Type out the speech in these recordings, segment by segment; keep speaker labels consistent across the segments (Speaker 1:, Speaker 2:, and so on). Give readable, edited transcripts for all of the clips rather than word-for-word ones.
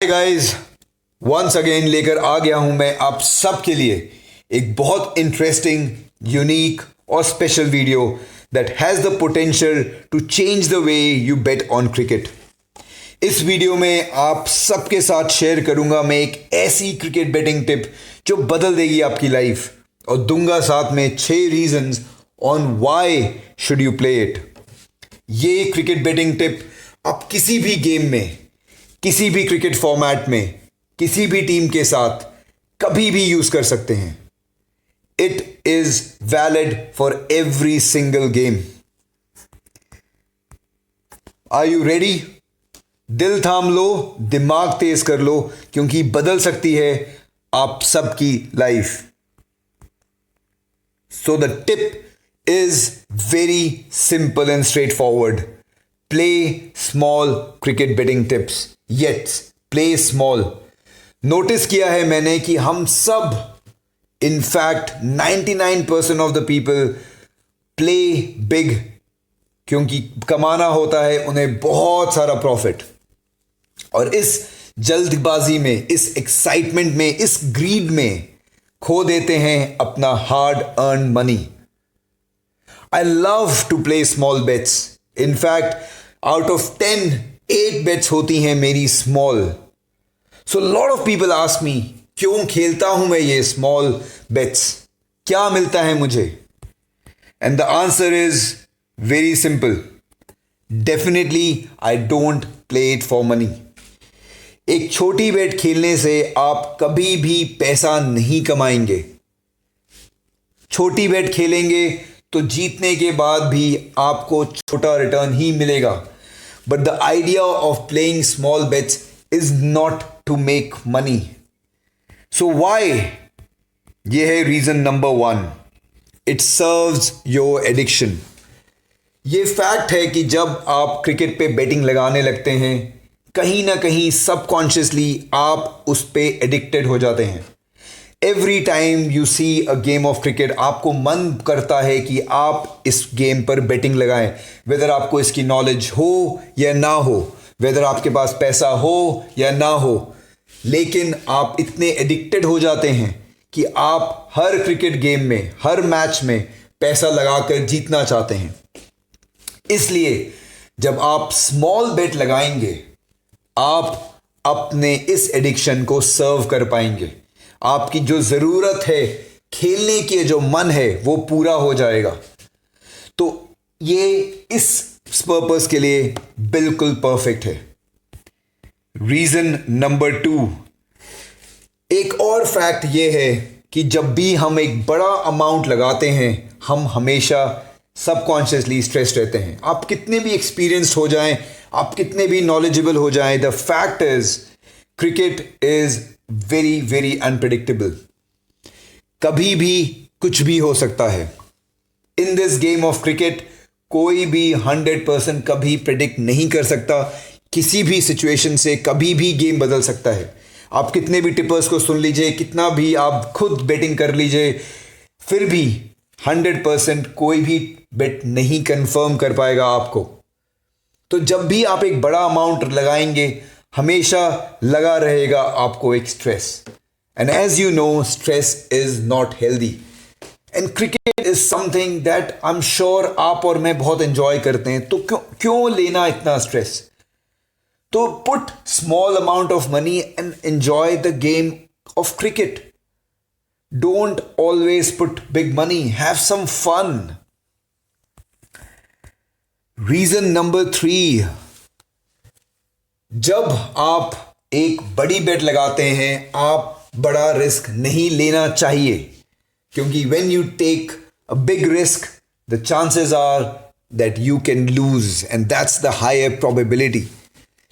Speaker 1: Hi guys, once again लेकर आ गया हूं मैं आप सबके लिए एक बहुत इंटरेस्टिंग, यूनिक और special video that has the potential to change the way you bet on cricket. इस वीडियो में आप सबके साथ शेयर करूंगा मैं एक ऐसी क्रिकेट बेटिंग टिप जो बदल देगी आपकी लाइफ, और दूंगा साथ में 6 reasons on why should you play it. ये क्रिकेट बेटिंग टिप आप किसी भी गेम में, किसी भी क्रिकेट फॉर्मेट में, किसी भी टीम के साथ कभी भी यूज कर सकते हैं। It is valid for every single game. Are you ready? दिल थाम लो, दिमाग तेज कर लो, क्योंकि बदल सकती है आप सबकी life. So the tip is very simple and straightforward. Play small cricket betting tips. Yet, play small. Notice किया है मैंने कि हम सब, in fact 99% of the people play big, क्योंकि कमाना होता है उन्हें बहुत सारा प्रॉफिट, और इस जल्दबाजी में, इस एक्साइटमेंट में, इस ग्रीड में खो देते हैं अपना hard earn money. I love to play small bets. In fact, out of 10, 8 bets होती हैं मेरी small. So a lot of people ask me, क्यों खेलता हूं मैं ये small bets? क्या मिलता है मुझे? And the answer is very simple. Definitely, I don't play it for money. एक छोटी बेट खेलने से आप कभी भी पैसा नहीं कमाएंगे। छोटी बेट खेलेंगे तो जीतने के बाद भी आपको छोटा रिटर्न ही मिलेगा। But the idea of playing small bets is not to make money. So why? ये है reason number 1। It serves your addiction. ये फैक्ट है कि जब आप क्रिकेट पे बेटिंग लगाने लगते हैं, कहीं ना कहीं सबकॉन्शियसली आप उस पे एडिक्टेड हो जाते हैं। Every time you see a game of cricket, आपको मन करता है कि आप इस गेम पर बेटिंग लगाएं, वेदर आपको इसकी नॉलेज हो या ना हो, वेदर आपके पास पैसा हो या ना हो। लेकिन आप इतने एडिक्टेड हो जाते हैं कि आप हर क्रिकेट गेम में, हर मैच में पैसा लगाकर जीतना चाहते हैं। इसलिए जब आप स्मॉल बेट लगाएंगे, आप अपने इस एडिक्शन को सर्व कर पाएंगे। आपकी जो ज़रूरत है खेलने की, जो मन है, वो पूरा हो जाएगा। तो ये इस पर्पस के लिए बिल्कुल परफेक्ट है। रीज़न नंबर 2, एक और फैक्ट ये है कि जब भी हम एक बड़ा अमाउंट लगाते हैं, हम हमेशा सबकॉन्शियसली स्ट्रेस रहते हैं। आप कितने भी एक्सपीरियंस्ड हो जाएं, आप कितने भी नॉलेजेबल हो जाएं, the fact is cricket is very very unpredictable. कभी भी कुछ भी हो सकता है। In this game of cricket कोई भी 100% कभी प्रिडिक्ट नहीं कर सकता। किसी भी सिचुएशन से कभी भी गेम बदल सकता है। आप कितने भी टिपर्स को सुन लीजिए, कितना भी आप खुद बेटिंग कर लीजिए, फिर भी 100% कोई भी बेट नहीं कंफर्म कर पाएगा आपको। तो जब भी आप एक बड़ा अमाउंट लगाएंगे, हमेशा लगा रहेगा आपको एक stress, and as you know, stress is not healthy, and cricket is something that I am sure आप और मैं बहुत एंजॉय करते हैं। तो क्यों लेना इतना स्ट्रेस? तो put small amount of money and enjoy the game of cricket. Don't always put big money, have some fun. Reason number 3, जब आप एक बड़ी बेट लगाते हैं, आप बड़ा रिस्क नहीं लेना चाहिए, क्योंकि when you take a big risk, the chances are that you can lose, and that's the higher probability.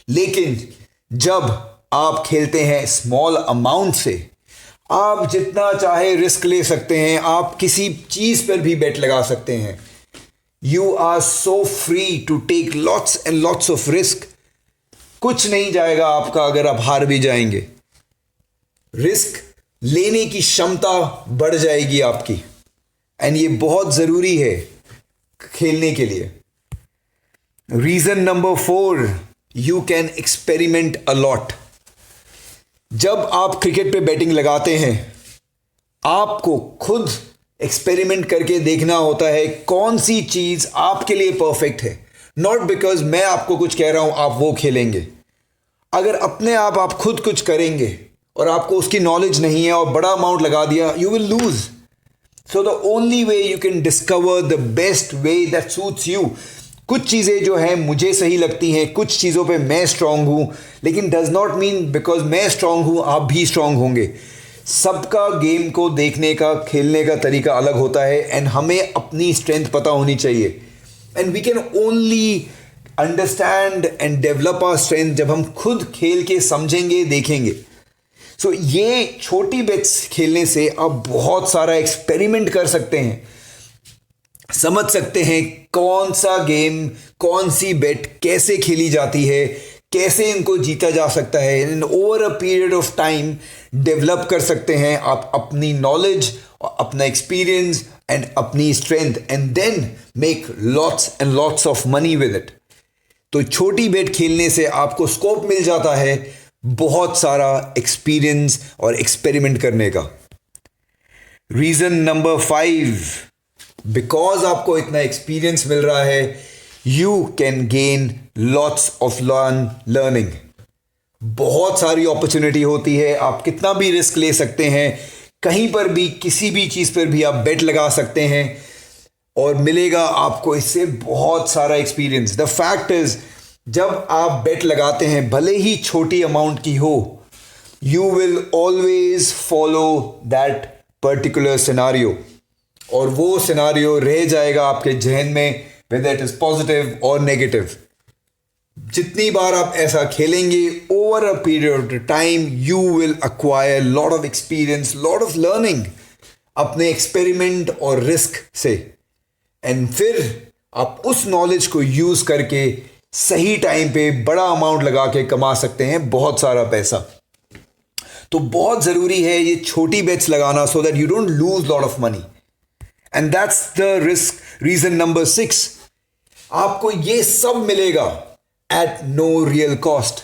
Speaker 1: लेकिन जब आप खेलते हैं स्मॉल अमाउंट से, आप जितना चाहे रिस्क ले सकते हैं। आप किसी चीज पर भी बेट लगा सकते हैं। You are so free to take lots and lots of risk. कुछ नहीं जाएगा आपका अगर आप हार भी जाएंगे। रिस्क लेने की क्षमता बढ़ जाएगी आपकी, एंड ये बहुत जरूरी है खेलने के लिए। Reason number 4, you can experiment a lot. जब आप क्रिकेट पे बैटिंग लगाते हैं, आपको खुद एक्सपेरिमेंट करके देखना होता है कौन सी चीज आपके लिए परफेक्ट है। नॉट बिकॉज मैं आपको कुछ कह रहा हूं आप वो खेलेंगे। अगर अपने आप खुद कुछ करेंगे और आपको उसकी नॉलेज नहीं है और बड़ा अमाउंट लगा दिया, you will lose. So the only way you can discover the best way that suits you. कुछ चीज़ें जो हैं मुझे सही लगती हैं, कुछ चीज़ों पे मैं स्ट्रांग हूं, लेकिन डज नॉट मीन बिकॉज मैं स्ट्रांग हूं आप भी स्ट्रांग होंगे। सबका गेम को देखने का, खेलने का तरीका अलग होता है एंड हमें अपनी स्ट्रेंथ पता होनी चाहिए। And we can only understand and develop our strength जब हम खुद खेल के समझेंगे, देखेंगे। सो ये छोटी बेट्स खेलने से आप बहुत सारा एक्सपेरिमेंट कर सकते हैं, समझ सकते हैं कौन सा गेम, कौन सी बेट कैसे खेली जाती है, कैसे इनको जीता जा सकता है। And over a period of time develop कर सकते हैं आप अपनी नॉलेज, अपना एक्सपीरियंस एंड अपनी strength, and then make lots and lots of money with it. तो छोटी बेट खेलने से आपको स्कोप मिल जाता है बहुत सारा एक्सपीरियंस और एक्सपेरिमेंट करने का। रीजन नंबर 5, बिकॉज आपको इतना एक्सपीरियंस मिल रहा है, you can gain lots of learning. बहुत सारी अपॉर्चुनिटी होती है, आप कितना भी रिस्क ले सकते हैं, कहीं पर भी किसी भी चीज पर भी आप बेट लगा सकते हैं और मिलेगा आपको इससे बहुत सारा एक्सपीरियंस। द फैक्ट इज, जब आप बेट लगाते हैं भले ही छोटी अमाउंट की हो, you will always follow that particular scenario, और वो सिनारियो रह जाएगा आपके जहन में, वेदर इट इज पॉजिटिव और नेगेटिव। जितनी बार आप ऐसा खेलेंगे, over a period of time you will acquire lot of experience, lot of learning अपने एक्सपेरिमेंट और रिस्क से। एंड फिर आप उस नॉलेज को यूज करके सही टाइम पे बड़ा अमाउंट लगा के कमा सकते हैं बहुत सारा पैसा। तो बहुत जरूरी है ये छोटी बेट्स लगाना, so that you don't lose lot of money. And that's the risk reason number 6। आपको ये सब मिलेगा एट नो रियल कॉस्ट,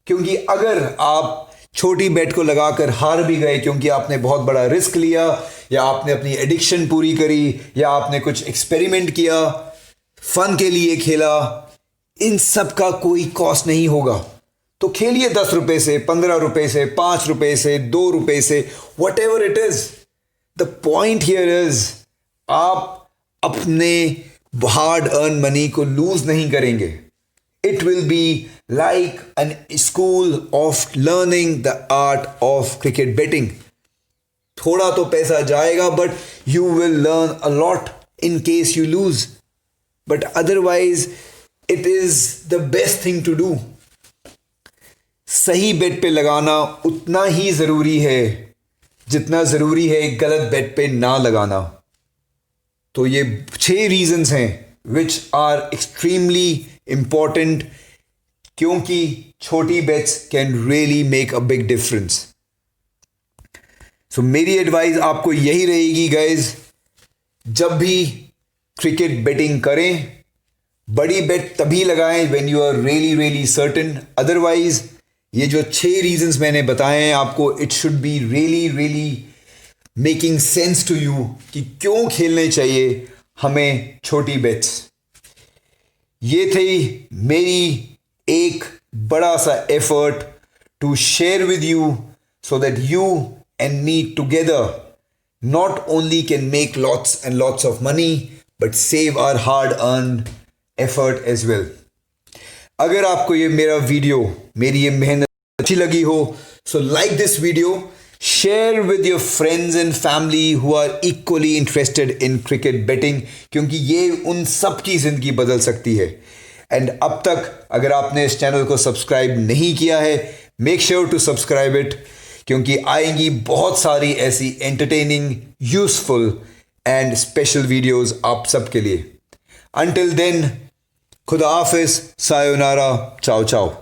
Speaker 1: क्योंकि अगर आप छोटी बेट को लगाकर हार भी गए क्योंकि आपने बहुत बड़ा रिस्क लिया, या आपने अपनी एडिक्शन पूरी करी, या आपने कुछ एक्सपेरिमेंट किया, फन के लिए खेला, इन सब का कोई कॉस्ट नहीं होगा। तो खेलिए 10 रुपए से, 15 रुपए से, 5 रुपए से, 2 रुपए से, what ever it is. The point here is, आप अपने हार्ड अर्न मनी को लूज नहीं करेंगे। It will be like an school of learning the art of cricket betting. थोड़ा तो पैसा जाएगा, but you will learn a lot in case you lose. But otherwise, it is the best thing to do. सही बेट पे लगाना उतना ही जरूरी है जितना जरूरी है गलत बेट पे ना लगाना। तो ये 6 रीजंस हैं which are extremely important, क्योंकि छोटी bets can really make a big difference. So मेरी एडवाइस आपको यही रहेगी गाइज, जब भी क्रिकेट बेटिंग करें, बड़ी बेट तभी लगाएं when you are really really certain. Otherwise ये जो 6 रीजंस मैंने बताए हैं आपको, it should be really really making sense to you कि क्यों खेलने चाहिए हमें छोटी बेट्स। ये थी मेरी एक बड़ा सा effort to share with you, so that you and me together not only can make lots and lots of money, but save our hard earn effort as well. अगर आपको ये मेरा वीडियो, मेरी ये मेहनत अच्छी लगी हो, so like this video, share with your friends and family who are equally interested in cricket betting, क्योंकि ये उन सब की जिंदगी बदल सकती है। एंड अब तक अगर आपने इस चैनल को सब्सक्राइब नहीं किया है, make sure to subscribe it, क्योंकि आएंगी बहुत सारी ऐसी entertaining, useful and special videos आप सबके लिए। अंटिल देन, खुदा हाफिज, सायोनारा, चाओ चाओ।